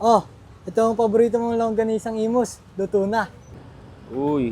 Oh, ito ang paborito mong longganisang Imus. Luto na. Uy.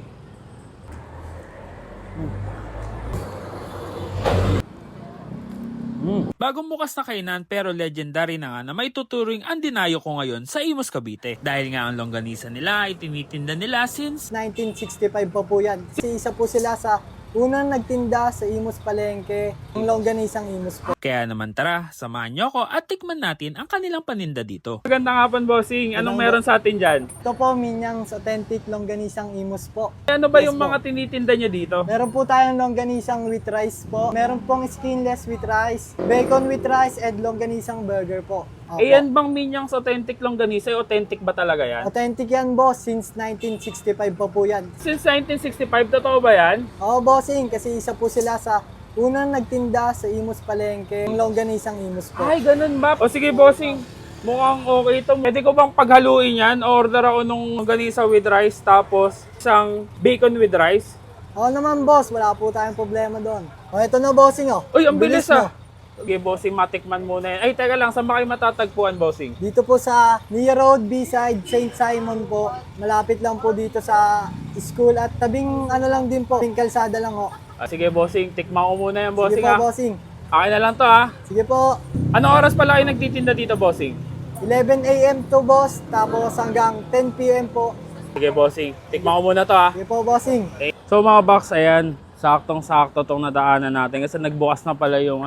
Bagong bukas na kainan pero legendary na nga na may tuturing ang dinayo ko ngayon sa Imus Cavite. Dahil nga ang longganisa nila ay tinitinda nila since 1965 pa po yan. Kasi isa po sila sa unang nagtinda sa Imus Palengke, ang longganisang Imus po. kaya naman tara, samahan nyo ako at tikman natin ang kanilang paninda dito. Magandang hapon, bossing. Anong meron sa atin dyan? Ito po, Minyang's Authentic Longganisang Imus po. Ano ba Yes yung po. mga tinitinda nyo dito? Meron po tayong longganisang with rice po. Meron pong skinless with rice, bacon with rice, and longganisang burger po. Opo. Eh, yan bang Minyang's Authentic Longganisa? Authentic ba talaga yan? Authentic yan, boss. Since 1965 pa po yan. Since 1965, totoo ba yan? Oo, bossing. Kasi isa po sila sa unang nagtinda sa Imus Palengke, ang longganisang Imus po. Ay, ganun ba? O sige, bossing. Mukhang okay ito. Pwede ko bang paghaluin yan? Order ako nung longganisa with rice, tapos isang bacon with rice. Oo naman, boss. Wala po tayong problema doon. O, ito na, bossing, oh. Uy, ang bilis mo. ah. Okay, bossing, matikman muna yan. Ay, teka lang, saan ba kayo matatagpuan, bossing? Dito po sa Nia Road, B-side, St. Simon po. Malapit lang po dito sa school at tabing ano lang din po, tabing kalsada lang ho. Ah, sige, bossing, tikman ko muna yan, Sige bossing po, ah. bossing. Akin na lang to ah. Sige po. Anong oras pala kayo nagtitinda dito, bossing? 11 a.m. to, boss. Tapos hanggang 10 p.m. po. Sige, bossing, tikman ko muna to ah. Sige po, bossing. Okay. So mga box, ayan, saktong-sakto tong nadaanan natin kasi nagbukas na pala yung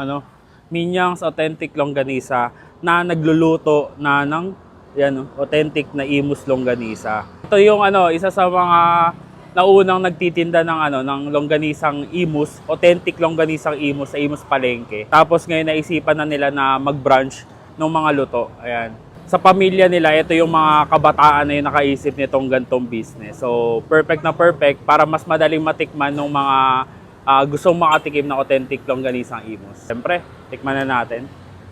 Minyang's Authentic Longganisa na nagluluto na ng authentic na Imus Longganisa. Ito yung isa sa mga naunang nagtitinda ng longganisang Imus, authentic longganisang Imus sa Imus Palengke. Tapos ngayon naisipan na nila na mag-branch ng mga luto. Ayan. Sa pamilya nila, ito yung mga kabataan na yung nakaisip nitong gantong business. So, perfect na perfect para mas madaling matikman ng mga gustong makatikim ng authentic longganisang Imus. Siyempre, tikman na natin.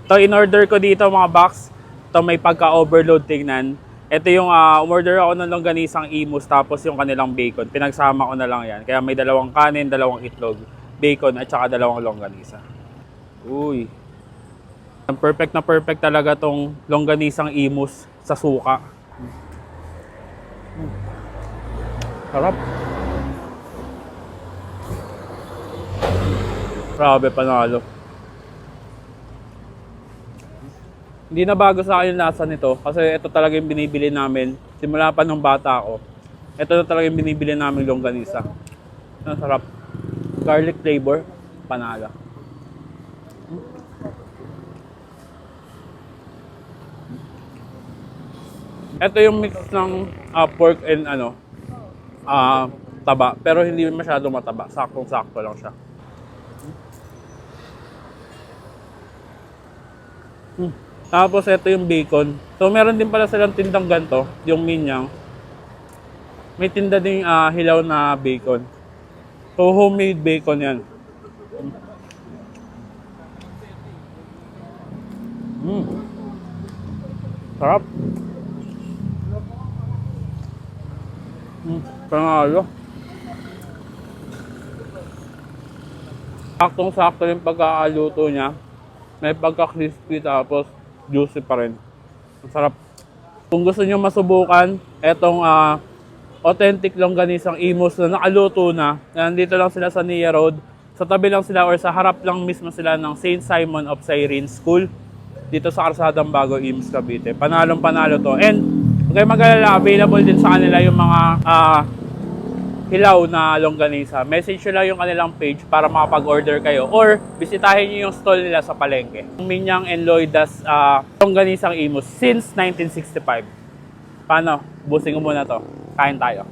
Ito, in-order ko dito mga box. Ito may pagka-overload tingnan. Ito yung umorder ako ng longganisang Imus tapos yung kanilang bacon. Pinagsama ko na lang yan. Kaya may dalawang kanin, dalawang itlog, bacon at saka dalawang longganisa. Uy. Perfect na perfect talaga tong longganisang Imus sa suka. Sarap. Grabe, panalo. Hindi na bago sa akin yung lasa nito kasi ito talaga yung binibili namin simula pa nung bata ako. Ito na talaga yung binibili namin longganisa. Ang sarap. Garlic flavor, panalo. Ito yung mix ng pork and taba, pero hindi masyado mataba. Saktong-sakto lang siya. Tapos ito yung bacon. So meron din pala silang tindang ganto, yung Minyang. May tinda ding hilaw na bacon. So homemade bacon yan. Sarap. Panalo. Saktong-sakto yung pagkakaluto niya. May pagka-crispy tapos juicy pa rin. Ang sarap. Kung gusto niyo masubukan etong authentic longganisang Imus na nakaluto na, nandito lang sila sa Nia Road. Sa tabi lang sila or sa harap lang mismo sila ng St. Simon of Cyrene School. Dito sa Karsadang Bago, Imus Cavite. Panalong panalo to. And huwag kayo mag-alala, available din sa kanila yung mga hilaw na longganisa. Message nyo lang yung kanilang page para makapag-order kayo or bisitahin nyo yung stall nila sa palengke. Minyang and Lloyda's longganisang Imus since 1965. Paano? Busing ko muna to. Kain tayo.